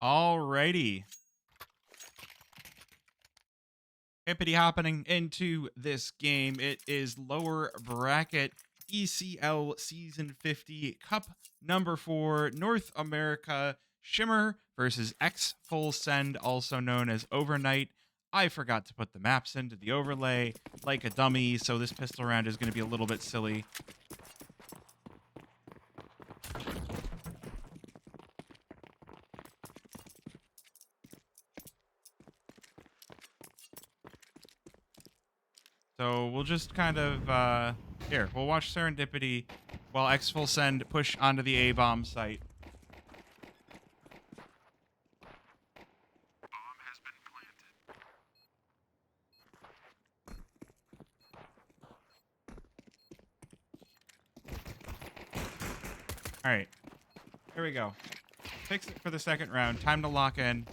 Alrighty. Hippity happening into this game. It is lower bracket ECL Season 50 Cup number 4 North America Shimmer versus X Full Send, also known as Overknight. I forgot to put the maps into the overlay like a dummy, so this pistol round is going to be a little bit silly. So we'll just kind of, here, we'll watch Serendipity while X Full Send push onto the A-bomb site. All right, here we go. Fix it for the second round. Time to lock in.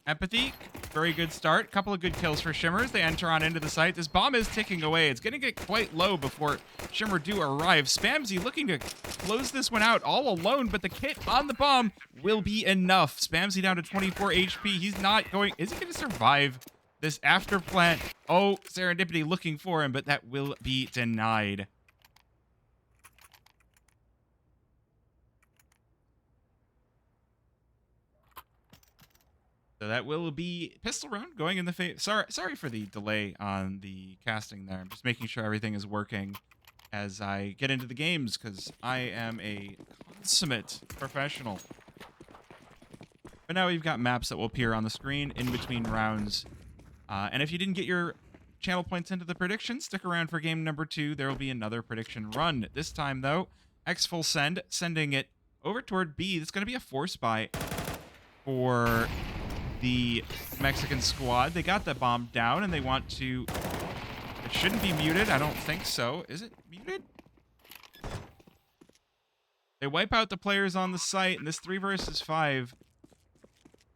Empathy, very good start. Couple of good kills for Shimmers. They enter on into the site. This bomb is ticking away. It's going to get quite low before Shimmer do arrive. Spamsy looking to close this one out all alone, but the kit on the bomb will be enough. Spamsy down to 24 HP. He's not going... Is he going to survive this after plant? Oh, Serendipity looking for him, but that will be denied. So that will be pistol round going in the face. Sorry for the delay on the casting there. I'm just making sure everything is working as I get into the games because I am a consummate professional. But now we've got maps that will appear on the screen in between rounds. And if you didn't get your channel points into the prediction, stick around for game number 2. There will be another prediction run. This time, though, X Full Send, sending it over toward B. It's going to be a force buy for the Mexican squad. They got that bomb down and they want to... It shouldn't be muted. I don't think so. Is it muted? They wipe out the players on the site, and this 3 versus 5...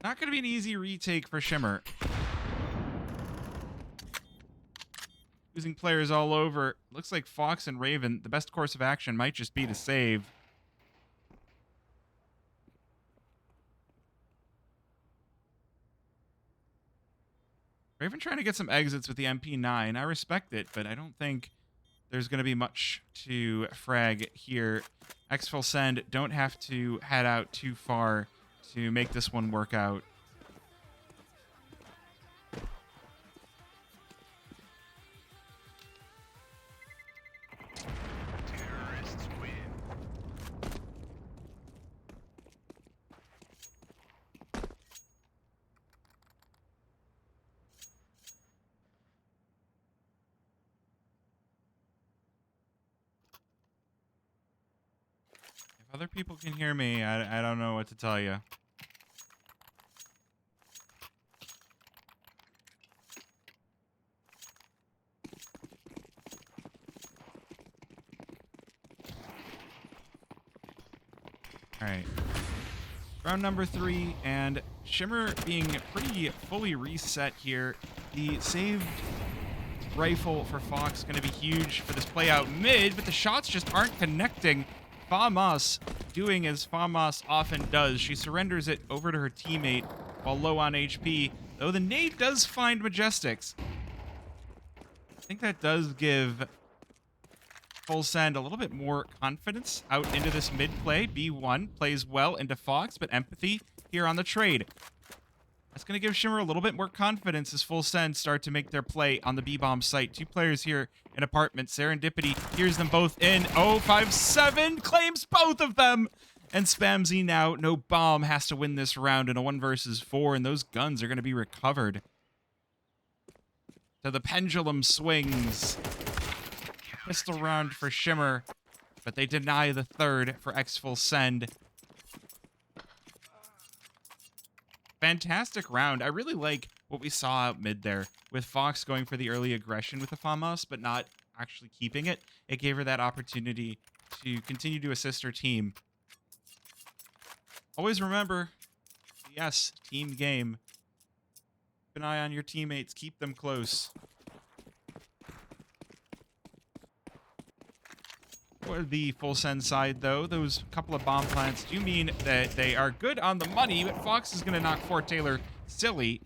Not going to be an easy retake for Shimmer. Losing players all over. Looks like Fox and Raven, the best course of action might just be to save. Raven trying to get some exits with the MP9. I respect it, but I don't think there's going to be much to frag here. X Full Send don't have to head out too far to make this one work out. Terrorists win. If other people can hear me, I don't know what to tell you. All right. Round number 3, and Shimmer being pretty fully reset here. The saved rifle for Fox going to be huge for this play out mid, but the shots just aren't connecting. Famas doing as Famas often does. She surrenders it over to her teammate while low on HP, though the nade does find Majestics. I think that does give Full Send a little bit more confidence out into this mid play. B1 plays well into Fox, but Empathy here on the trade. That's going to give Shimmer a little bit more confidence as Full Send start to make their play on the B-bomb site. 2 players here in apartment. Serendipity hears them both in. 057 claims both of them. And Spamsy now, no bomb, has to win this round in a 1 versus 4, and those guns are going to be recovered. So the pendulum swings. Pistol round for Shimmer, but they deny the 3rd for X Full Send. Fantastic round. I really like what we saw out mid there, with Fox going for the early aggression with the FAMAS, but not actually keeping it. It gave her that opportunity to continue to assist her team. Always remember, yes, team game. Keep an eye on your teammates. Keep them close. For the full send side, though, those couple of bomb plants do mean that they are good on the money, but Fox is going to knock Fort Taylor silly.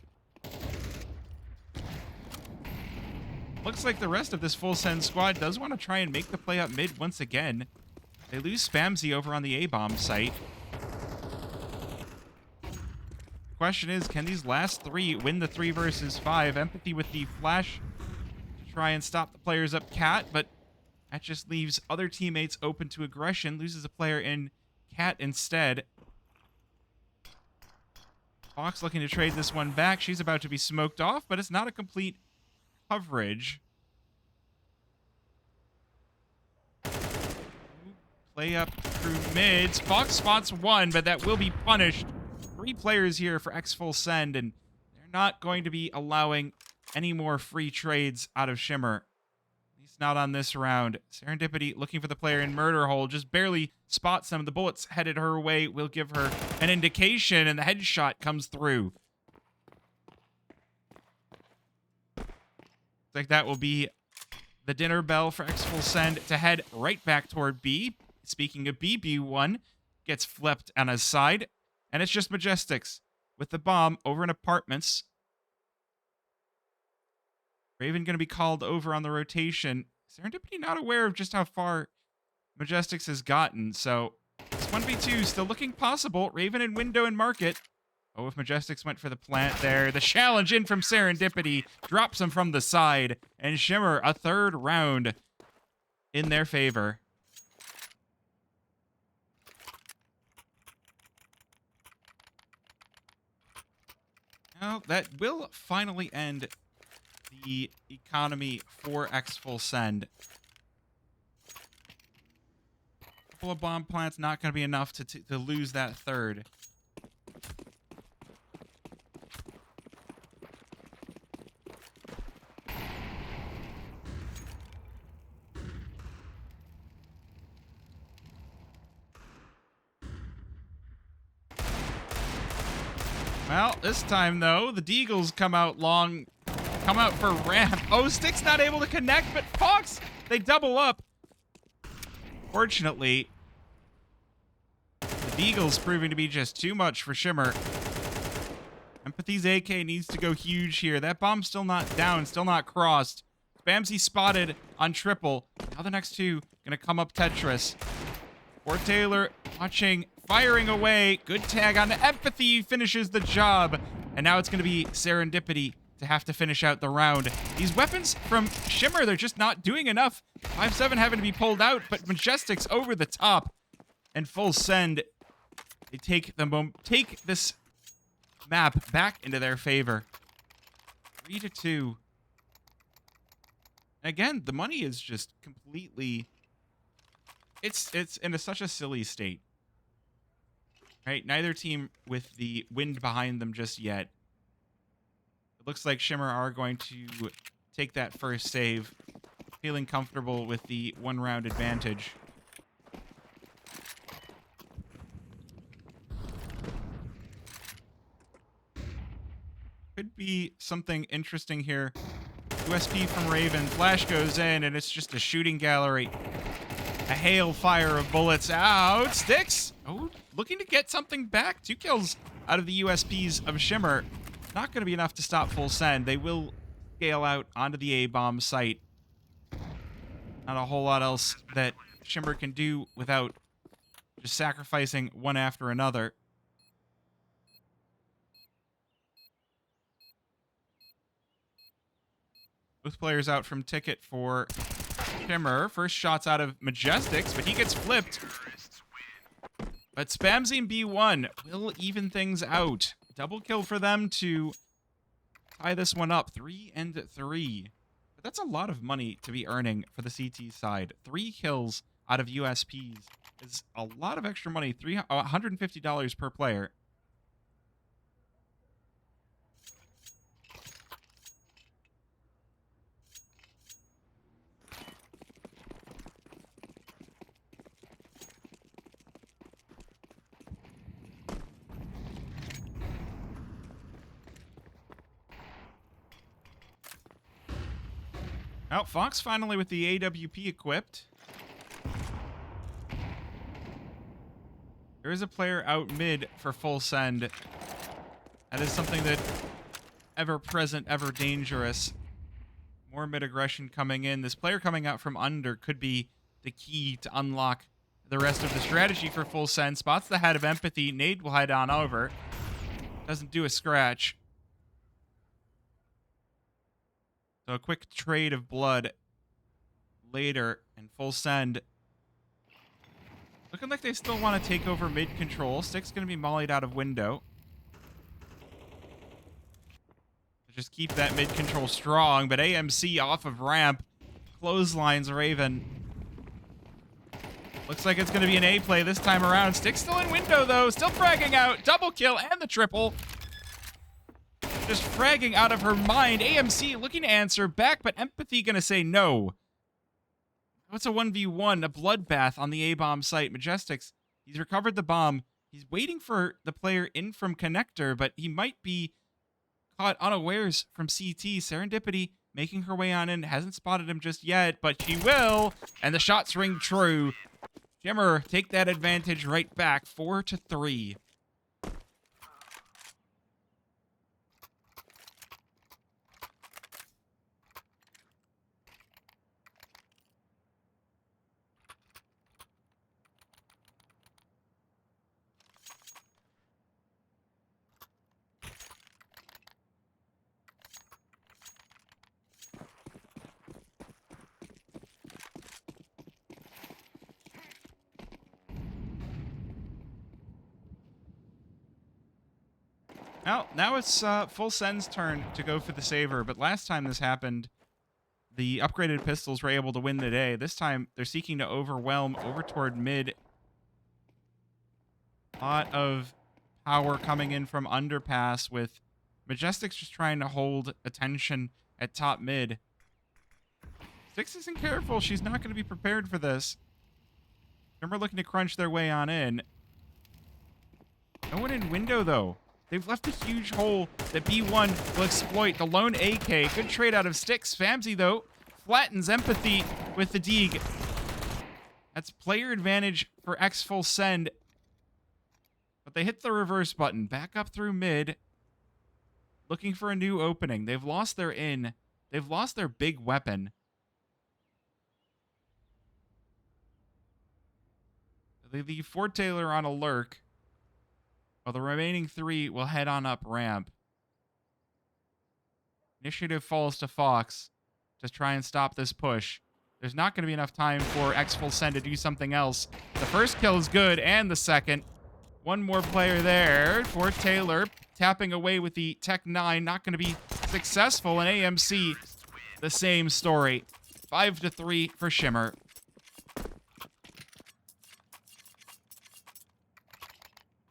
Looks like the rest of this full send squad does want to try and make the play up mid once again. They lose Spamsy over on the A-bomb site. The question is, can these last three win the 3 versus 5? Empathy with the flash to try and stop the players up Cat, but that just leaves other teammates open to aggression. Loses a player in Cat instead. Fox looking to trade this one back. She's about to be smoked off, but it's not a complete coverage. Play up through mids. Fox spots one, but that will be punished. 3 players here for X full send, and they're not going to be allowing any more free trades out of Shimmer. At least not on this round. Serendipity looking for the player in murder hole, just barely spots them. The bullets headed her way will give her an indication, and the headshot comes through. Looks like that will be the dinner bell for X full send to head right back toward B. Speaking of B, B1 gets flipped on his side, and it's just Majestics with the bomb over in apartments. Raven going to be called over on the rotation. Serendipity not aware of just how far Majestics has gotten, so this 1v2 still looking possible. Raven in window and market. Oh, if Majestics went for the plant there. The challenge in from Serendipity drops him from the side, and Shimmer a 3rd round in their favor. Well, that will finally end the economy for X full send. A couple of bomb plants not going to be enough to lose that 3rd. Well, this time, though, the Deagles come out for ramp. Oh, Stick's not able to connect, but Fox, they double up. Fortunately, the Deagles proving to be just too much for Shimmer. Empathy's AK needs to go huge here. That bomb's still not down, still not crossed. Spamsy spotted on triple. Now the next 2 gonna come up Tetris. Fort Taylor watching, firing away. Good tag on Empathy, finishes the job. And now it's going to be Serendipity to have to finish out the round. These weapons from Shimmer, they're just not doing enough. 5-7 having to be pulled out, but Majestics over the top. And full send. They take this map back into their favor. 3-2. Again, the money is just completely... It's in such a silly state. Right? Neither team with the wind behind them just yet. It looks like Shimmer are going to take that first save, feeling comfortable with the 1-round advantage. Could be something interesting here. USP from Raven. Flash goes in, and it's just a shooting gallery. A hail fire of bullets out. Sticks. Oh, looking to get something back. 2 kills out of the USPs of Shimmer. Not going to be enough to stop full send. They will scale out onto the A-bomb site. Not a whole lot else that Shimmer can do without just sacrificing one after another. Both players out from ticket for Shimmer. First shot's out of Majestics, but he gets flipped. But Spamsy and B1 will even things out. Double kill for them to tie this one up. 3-3. But that's a lot of money to be earning for the CT side. 3 kills out of USPs is a lot of extra money. $150 per player. Now, Fox finally with the AWP equipped. There is a player out mid for full send. That is something that ever present, ever dangerous. More mid aggression coming in. This player coming out from under could be the key to unlock the rest of the strategy for full send. Spots the head of empathy. Nade will head on over. Doesn't do a scratch. So a quick trade of blood later and full send. Looking like they still want to take over mid control. Stick's going to be mollied out of window. Just keep that mid control strong, but AMC off of ramp. Clotheslines Raven. Looks like it's going to be an A play this time around. Stick's still in window, though. Still fragging out. Double kill and the triple. Just fragging out of her mind. AMC looking to answer back, but Empathy going to say no. What's a 1v1? A bloodbath on the A-bomb site. Majestics, he's recovered the bomb. He's waiting for the player in from connector, but he might be caught unawares from CT. Serendipity making her way on in. Hasn't spotted him just yet, but she will. And the shots ring true. Shimmer take that advantage right back. 4-3. Now it's full send's turn to go for the saver, but last time this happened, the upgraded pistols were able to win the day. This time, they're seeking to overwhelm over toward mid. A lot of power coming in from underpass with Majestics just trying to hold attention at top mid. Six isn't careful. She's not going to be prepared for this. Shimmer looking to crunch their way on in. No one in window, though. They've left a huge hole that B1 will exploit. The lone AK. Good trade out of Sticks. Famsy, though, flattens Empathy with the Deeg. That's player advantage for X full send. But they hit the reverse button. Back up through mid. Looking for a new opening. They've lost their in. They've lost their big weapon. They leave Fort Taylor on a lurk. While the remaining three will head on up ramp. Initiative falls to Fox to try and stop this push. There's not going to be enough time for X full send to do something else. The first kill is good, and the second. One more player there. Fort Taylor tapping away with the Tech 9. Not going to be successful. And AMC, the same story. 5-3 for Shimmer.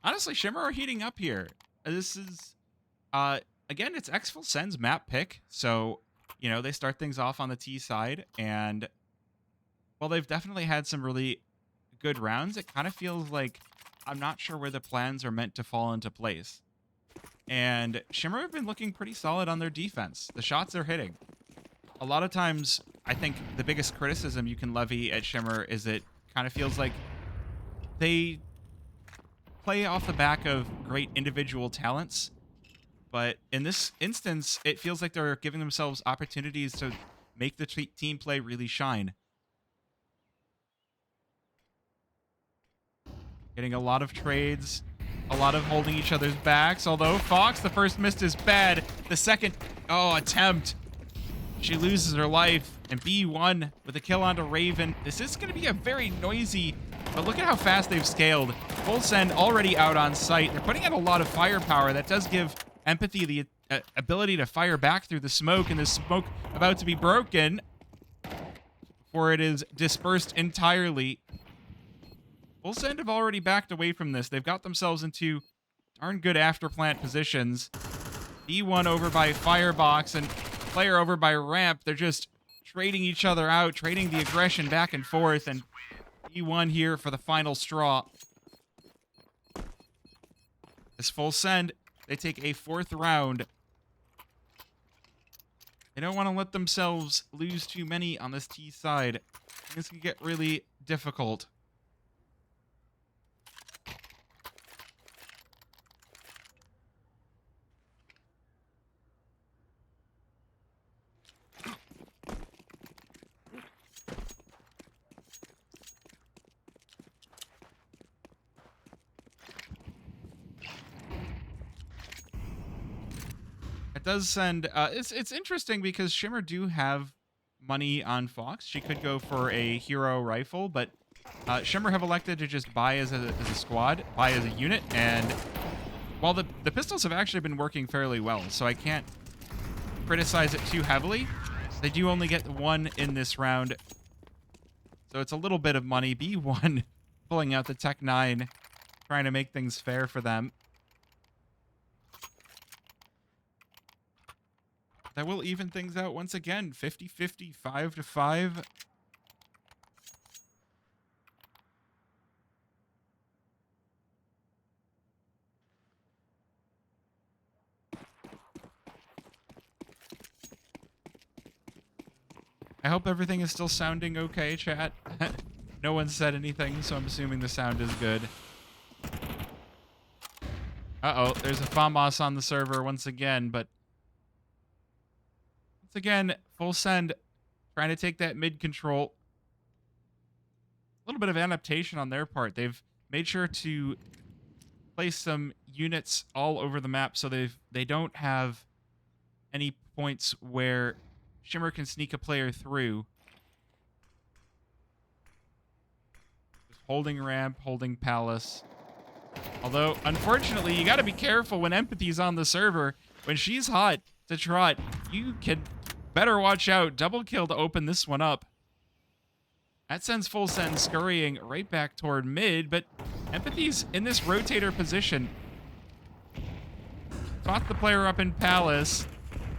Honestly, Shimmer are heating up here. This is, again, it's X full send's map pick. So, you know, they start things off on the T side. And, well, they've definitely had some really good rounds. It kind of feels like I'm not sure where the plans are meant to fall into place. And Shimmer have been looking pretty solid on their defense. The shots they're hitting. A lot of times, I think the biggest criticism you can levy at Shimmer is it kind of feels like they play off the back of great individual talents. But in this instance, it feels like they're giving themselves opportunities to make the team play really shine. Getting a lot of trades, a lot of holding each other's backs. Although Fox, the first missed is bad. The second, attempt. She loses her life. And B1 with a kill onto Raven. This is going to be a very noisy, but look at how fast they've scaled. Full send already out on site. They're putting out a lot of firepower. That does give Empathy the ability to fire back through the smoke, and the smoke about to be broken before it is dispersed entirely. Full send have already backed away from this. They've got themselves into darn good after-plant positions. B1 over by Firebox and player over by Ramp. They're just trading each other out, trading the aggression back and forth, and B1 here for the final straw. This full send, they take a fourth round. They don't want to let themselves lose too many on this T side. This can get really difficult. does send. It's interesting because Shimmer do have money on Fox. She could go for a hero rifle, but Shimmer have elected to just buy as a squad, buy as a unit, and while the pistols have actually been working fairly well, so I can't criticize it too heavily. They do only get one in this round, so it's a little bit of money. B1 pulling out the Tech 9, trying to make things fair for them. That will even things out once again. 50-50, 5-5. I hope everything is still sounding okay, chat. No one said anything, so I'm assuming the sound is good. Uh-oh, there's a FAMAS on the server once again, but once again, full send, trying to take that mid control. A little bit of adaptation on their part. They've made sure to place some units all over the map so they don't have any points where Shimmer can sneak a player through. Just holding ramp, holding palace. Although, unfortunately, you got to be careful when Empathy's on the server. When she's hot to trot, you can better watch out. Double kill to open this one up. That sends full send scurrying right back toward mid, but Empathy's in this rotator position. Caught the player up in palace.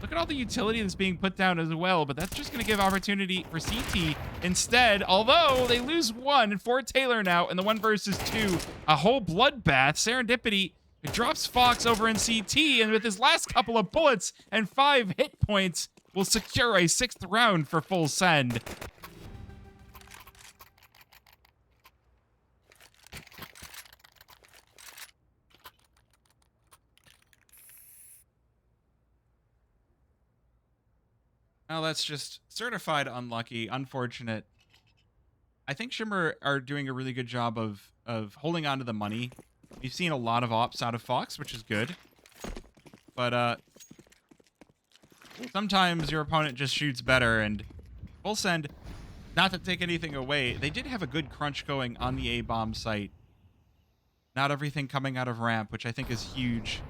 Look at all the utility that's being put down as well, but that's just going to give opportunity for CT instead, although they lose one for Taylor now in the 1 versus 2. A whole bloodbath. Serendipity drops Fox over in CT, and with his last couple of bullets and 5 hit points, will secure a 6th round for full send. Well, that's just certified unlucky, unfortunate. I think Shimmer are doing a really good job of holding on to the money. We've seen a lot of ops out of Fox, which is good. But sometimes your opponent just shoots better, and full send, not to take anything away, they did have a good crunch going on the A-bomb site. Not everything coming out of ramp, which I think is huge.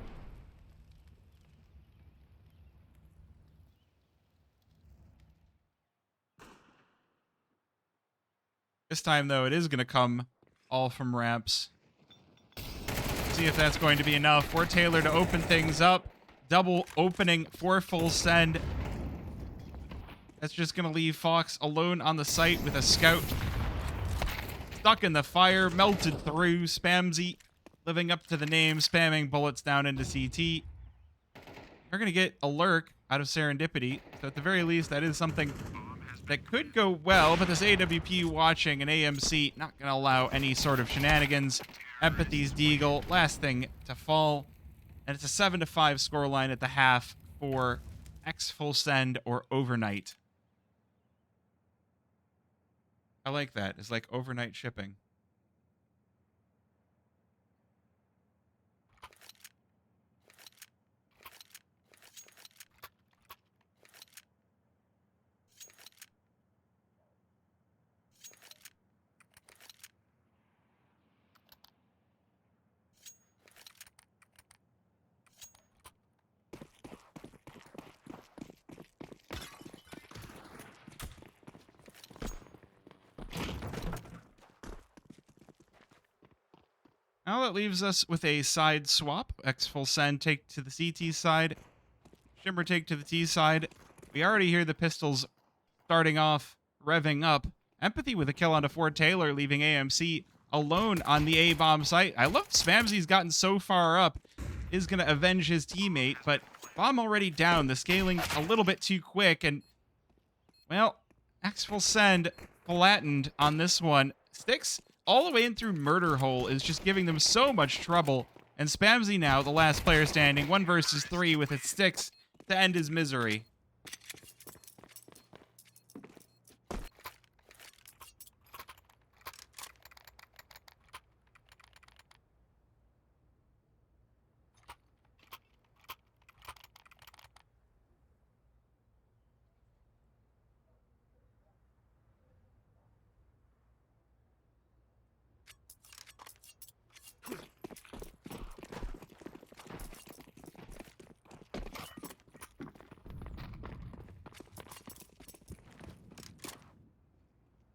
This time, though, it is going to come all from ramps. See if that's going to be enough for Taylor to open things up. Double opening for full send. That's just going to leave Fox alone on the site with a scout. Stuck in the fire, melted through. Spamsy living up to the name, spamming bullets down into CT. They're going to get a lurk out of Serendipity. So at the very least, that is something that could go well, but this AWP watching an AMC not going to allow any sort of shenanigans. Empathy's Deagle, last thing to fall. And it's a 7-5 scoreline at the half for X full send or Overknight. I like that. It's like overnight shipping. Now that leaves us with a side swap. X full send take to the CT side. Shimmer take to the T side. We already hear the pistols starting off, revving up. Empathy with a kill onto Ford Taylor, leaving AMC alone on the A-bomb site. I love Spamsy's gotten so far up. Is going to avenge his teammate, but bomb already down. The scaling a little bit too quick, and, well, X full send flattened on this one. Sticks all the way in through Murder Hole is just giving them so much trouble. And Spamsy now, the last player standing, 1 versus 3 with its sticks to end his misery.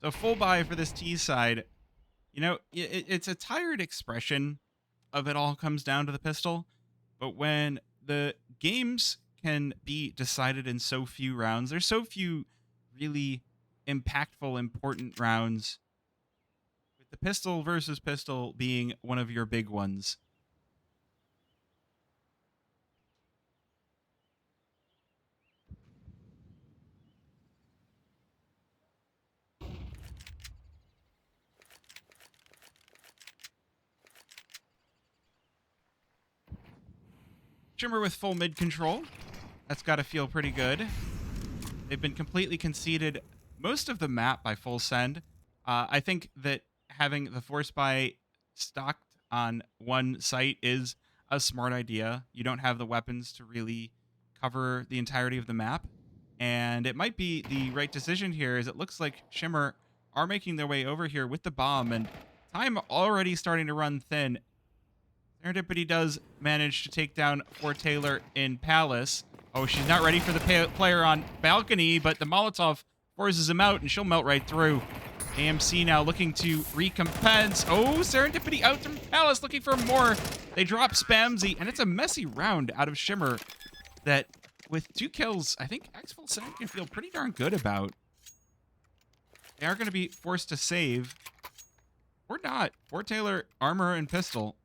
So full buy for this T side. You know, it's a tired expression of it all comes down to the pistol. But when the games can be decided in so few rounds, there's so few really impactful, important rounds, with the pistol versus pistol being one of your big ones. Shimmer with full mid control. That's got to feel pretty good. They've been completely conceded most of the map by full send. I think that having the force buy stocked on one site is a smart idea. You don't have the weapons to really cover the entirety of the map. And it might be the right decision here, as it looks like Shimmer are making their way over here with the bomb, and time already starting to run thin. Serendipity does manage to take down Taylor in Palace. Oh, she's not ready for the player on balcony, but the Molotov forces him out, and she'll melt right through. AMC now looking to recompense. Oh, Serendipity out from Palace, looking for more. They drop Spamsy, and it's a messy round out of Shimmer that, with 2 kills, I think Xful Send can feel pretty darn good about. They are going to be forced to save. Or not. Taylor, armor, and pistol.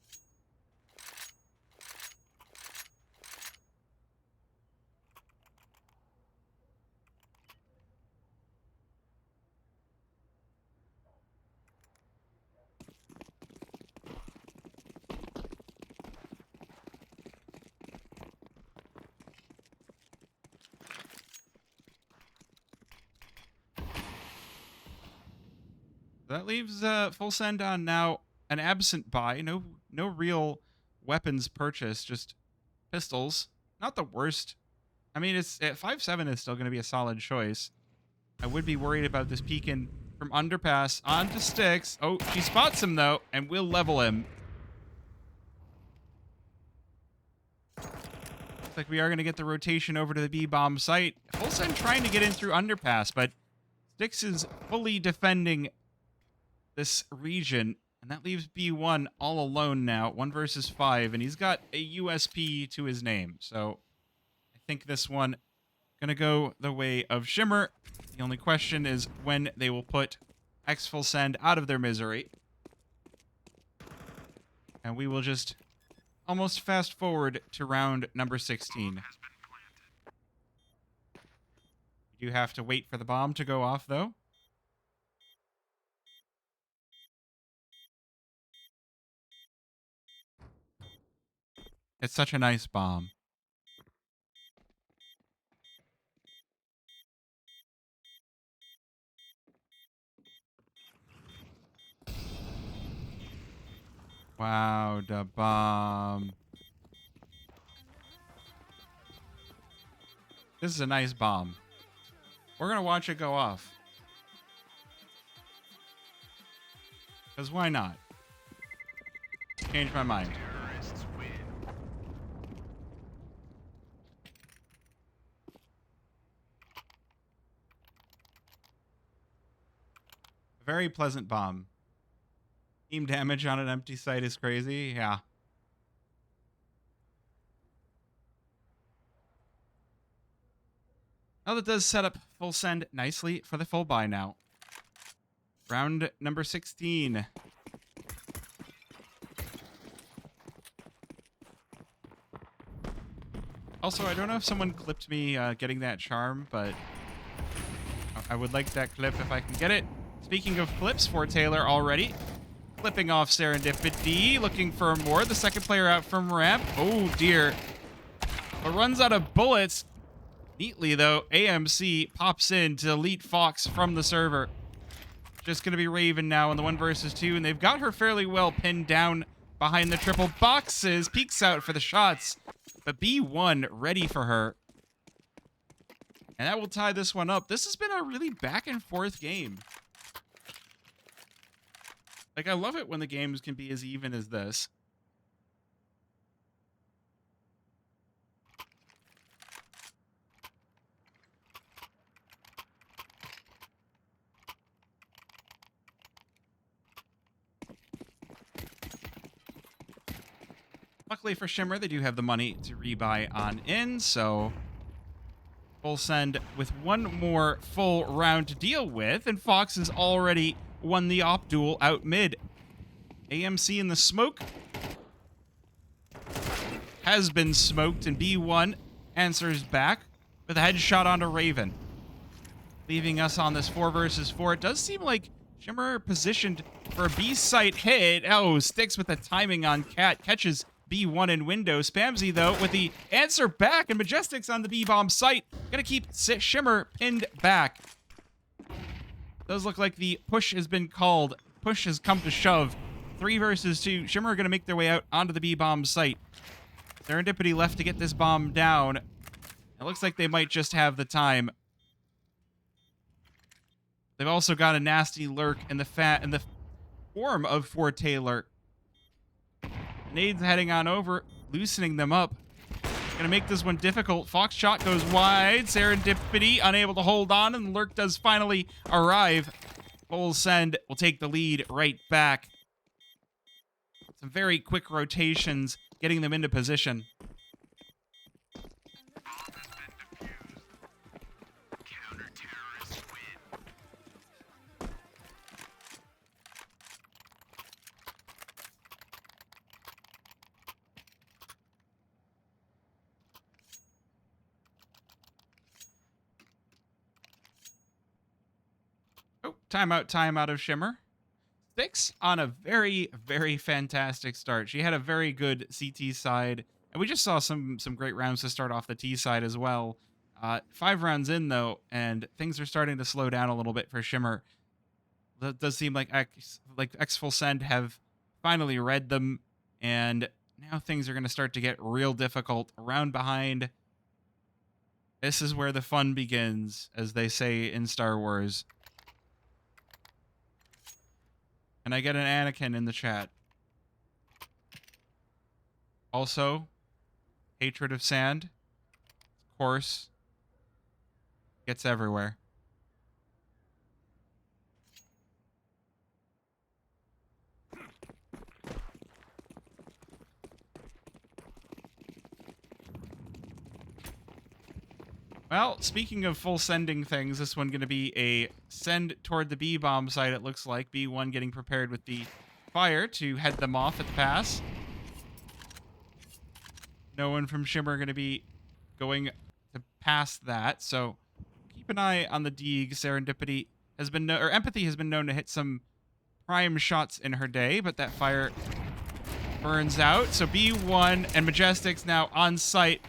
That leaves full send on now an absent buy. No real weapons purchase, just pistols. Not the worst. I mean, it's at 5.7 is still going to be a solid choice. I would be worried about this peeking from underpass onto sticks. Oh, she spots him though, and will level him. Looks like we are going to get the rotation over to the B-bomb site. Full send trying to get in through underpass, but Sticks is fully defending this region, and that leaves B1 all alone now, 1 versus 5, and he's got a USP to his name. So I think this one gonna go the way of Shimmer. The only question is when they will put Xful Send out of their misery. And we will just almost fast forward to round number 16. You do have to wait for the bomb to go off, though. It's such a nice bomb. Wow, the bomb. This is a nice bomb. We're going to watch it go off. Because why not? Change my mind. Very pleasant bomb. Team damage on an empty site is crazy. Yeah. Now that does set up full send nicely for the full buy now. Round number 16. Also, I don't know if someone clipped me getting that charm, but I would like that clip if I can get it. Speaking of clips for Taylor already. Clipping off Serendipity, looking for more. The second player out from ramp. Oh, dear. But runs out of bullets. Neatly, though, AMC pops in to delete Fox from the server. Just going to be Raven now in the 1 versus 2, and they've got her fairly well pinned down behind the triple boxes. Peeks out for the shots, but B1 ready for her. And that will tie this one up. This has been a really back and forth game. Like, I love it when the games can be as even as this. Luckily for Shimmer, they do have the money to rebuy on in, so full send with one more full round to deal with, and Fox has already won the op duel out mid. AMC in the smoke has been smoked, and B1 answers back with a headshot onto Raven, leaving us on this 4 versus 4. It does seem like Shimmer positioned for a B site hit. Oh, sticks with the timing on Cat, catches B1 in window. Spamsy, though, with the answer back, and Majestics on the B-bomb site. Gonna keep Shimmer pinned back. Does look like the push has been called. Push has come to shove. 3 versus 2. Shimmer are gonna make their way out onto the B-bomb site. Serendipity left to get this bomb down. It looks like they might just have the time. They've also got a nasty lurk in the form of Forte lurk. Nades heading on over, loosening them up. Gonna make this one difficult. Fox shot goes wide. Serendipity unable to hold on, and lurk does finally arrive. Full send will take the lead right back. Some very quick rotations, getting them into position. Oh, timeout of Shimmer. Six on a very, very fantastic start. She had a very good CT side, and we just saw some great rounds to start off the T side as well. 5 rounds in, though, and things are starting to slow down a little bit for Shimmer. That does seem like X Full Send have finally read them, and now things are going to start to get real difficult. Around behind. This is where the fun begins, as they say in Star Wars. And I get an Anakin in the chat. Also, hatred of sand, of course, gets everywhere. Well, speaking of full sending things, this one going to be a send toward the B-bomb site, it looks like. B1 getting prepared with the fire to head them off at the pass. No one from Shimmer going to be going to pass that, so keep an eye on the Deeg. Serendipity has been, or Empathy has been known to hit some prime shots in her day, but that fire burns out. So B1 and Majestics now on site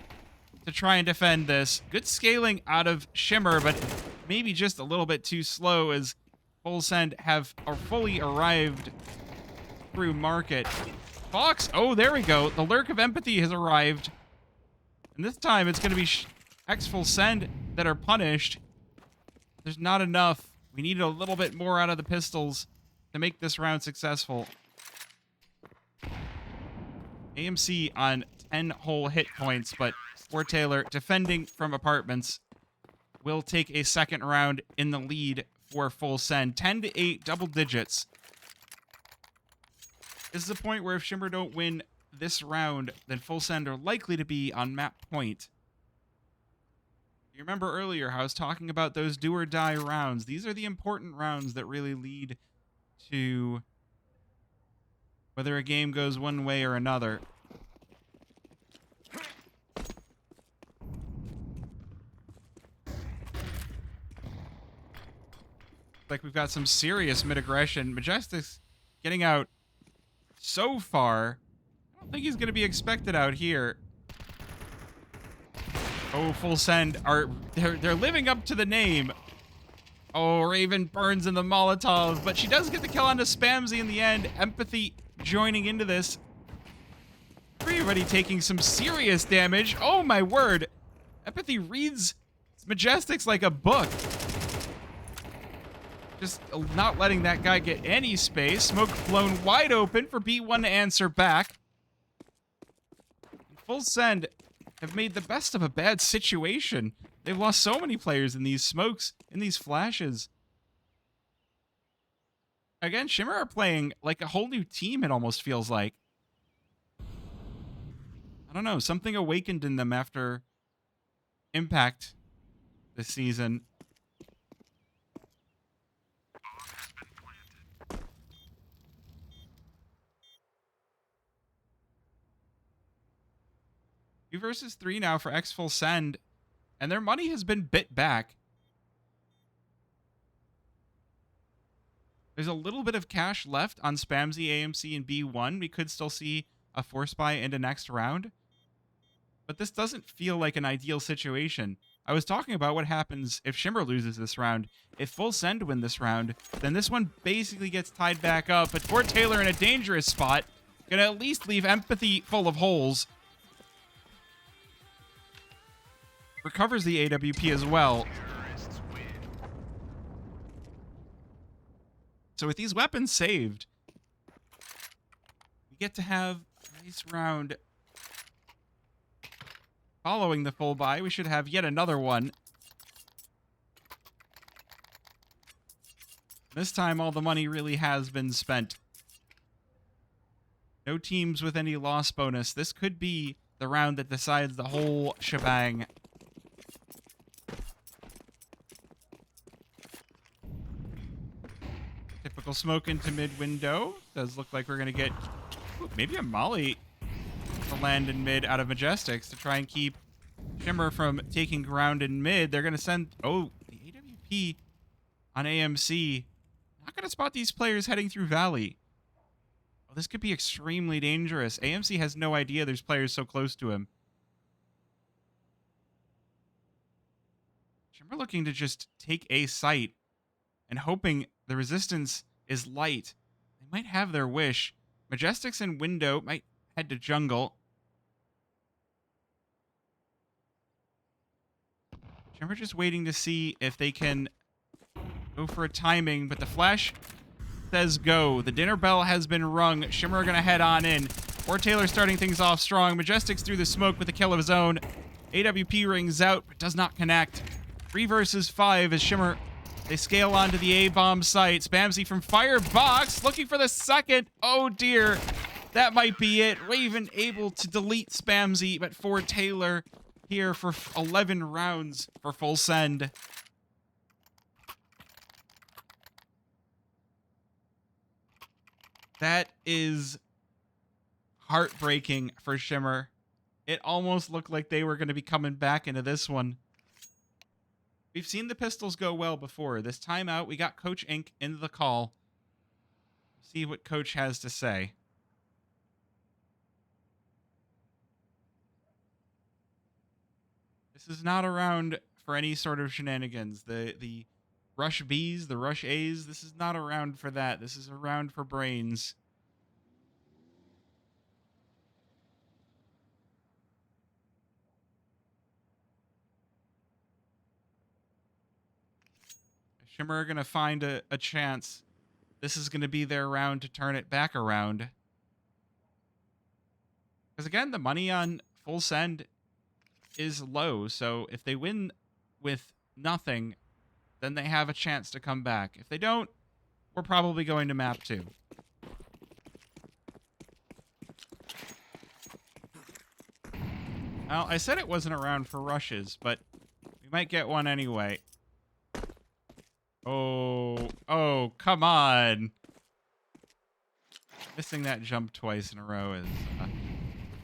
to try and defend this. Good scaling out of Shimmer, but maybe just a little bit too slow, as Full Send have fully arrived through market. Fox, oh, there we go. The lurk of Empathy has arrived. And this time it's going to be X Full Send that are punished. There's not enough. We need a little bit more out of the pistols to make this round successful. AMC on 10 whole hit points, but Taylor defending from apartments will take a second round in the lead for Full Send. 10-8, double digits. This is the point where if Shimmer don't win this round, then Full Send are likely to be on map point. You remember earlier how I was talking about those do or die rounds. These are the important rounds that really lead to whether a game goes one way or another. Like we've got some serious mid-aggression. Majestics getting out so far. I don't think he's going to be expected out here. Oh, Full Send they're living up to the name. Oh, Raven burns in the Molotov, but she does get the kill onto Spamsy in the end. Empathy joining into this. Everybody taking some serious damage. Oh my word. Empathy reads Majestics like a book. Just not letting that guy get any space. Smoke blown wide open for B1 to answer back. Full Send have made the best of a bad situation. They've lost so many players in these smokes, in these flashes. Again, Shimmer are playing like a whole new team, it almost feels like. don't know, something awakened in them after Impact this season. Two versus three now for X Full Send, and their money has been bit back. There's a little bit of cash left on Spamsy, AMC, and B1. We could still see a force buy into next round. But this doesn't feel like an ideal situation. I was talking about what happens if Shimmer loses this round. If Full Send win this round, then this one basically gets tied back up. But Fort Taylor in a dangerous spot. Gonna at least leave Empathy full of holes. Recovers the AWP as well. So with these weapons saved, we get to have a nice round. Following the full buy, we should have yet another one. This time, all the money really has been spent. No teams with any loss bonus. This could be the round that decides the whole shebang. Typical smoke into mid window. Does look like we're going to get maybe a molly to land in mid out of Majestics to try and keep Shimmer from taking ground in mid. They're going to send, the AWP on AMC. Not going to spot these players heading through Valley. Oh, this could be extremely dangerous. AMC has no idea there's players so close to him. Shimmer looking to just take a site and hoping the resistance is light. They might have their wish. Majestics and Window might head to jungle. Shimmer just waiting to see if they can go for a timing, but the flash says go. The dinner bell has been rung. Shimmer are going to head on in. Or Taylor starting things off strong. Majestics through the smoke with a kill of his own. AWP rings out, but does not connect. 3 versus 5 as Shimmer, they scale onto the A-bomb site. Spamsy from Firebox looking for the second. Oh dear. That might be it. Raven able to delete Spamsy, but for Taylor here for 11 rounds for Full Send. That is heartbreaking for Shimmer. It almost looked like they were going to be coming back into this one. We've seen the pistols go well before. This time out, we got Coach Inc. into the call. See what Coach has to say. This is not a round for any sort of shenanigans. The Rush Bs, the Rush As, this is not a round for that. This is a round for brains. Shimmer are going to find a chance. This is going to be their round to turn it back around. Because again, the money on Full Send is low. So if they win with nothing, then they have a chance to come back. If they don't, we're probably going to map 2. Well, I said it wasn't around for rushes, but we might get one anyway. Oh, come on. Missing that jump twice in a row is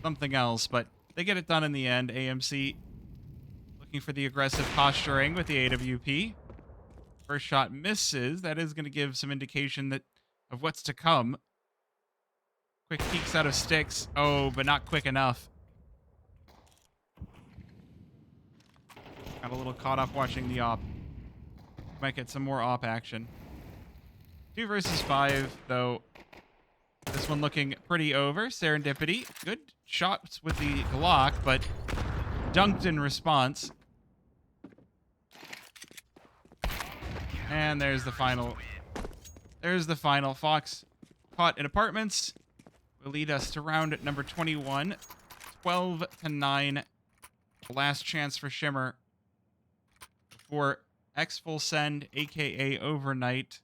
something else, but they get it done in the end. AMC looking for the aggressive posturing with the AWP. First shot misses. That is going to give some indication of what's to come. Quick peeks out of sticks. Oh, but not quick enough. Got a little caught up watching the op. Might get some more op action. 2 versus 5, though. This one looking pretty over. Serendipity. Good shots with the Glock, but dunked in response. And there's the final. There's the final. Fox caught in apartments will lead us to round number 21. 12-9. The last chance for Shimmer before X Full Send, aka Overknight.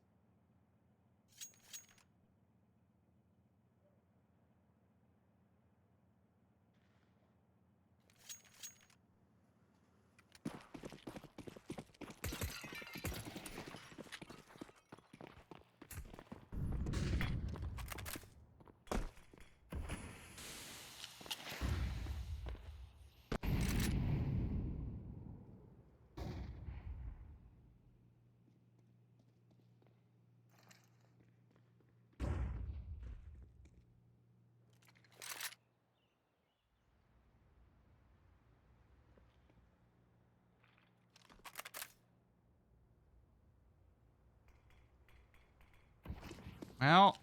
Well,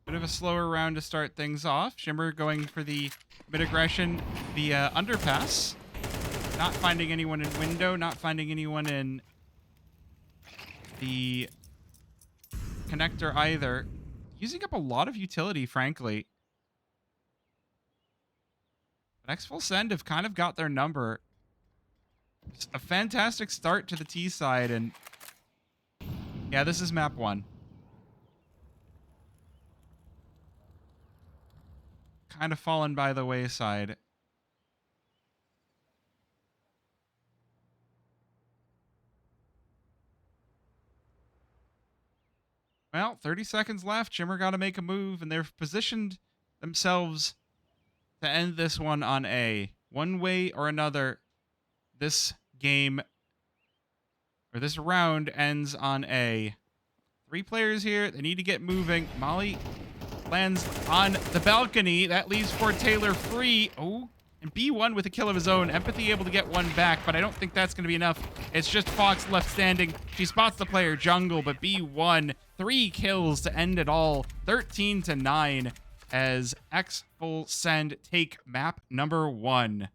bit of a slower round to start things off. Shimmer going for the mid-aggression via underpass. Not finding anyone in window, not finding anyone in the connector either. Using up a lot of utility, frankly. But X Full Send have kind of got their number. It's a fantastic start to the T side, and yeah, this is map 1. Kind of fallen by the wayside. Well, 30 seconds left. Shimmer got to make a move, and they've positioned themselves to end this one on A. One way or another, this game, or this round, ends on A. 3 players here. They need to get moving. Molly lands on the balcony. That leaves Ford Taylor free. Oh, and B1 with a kill of his own. Empathy able to get one back, but I don't think that's going to be enough. It's just Fox left standing. She spots the player jungle, but B1, 3 kills to end it all. 13-9 as X Full Send take map number 1.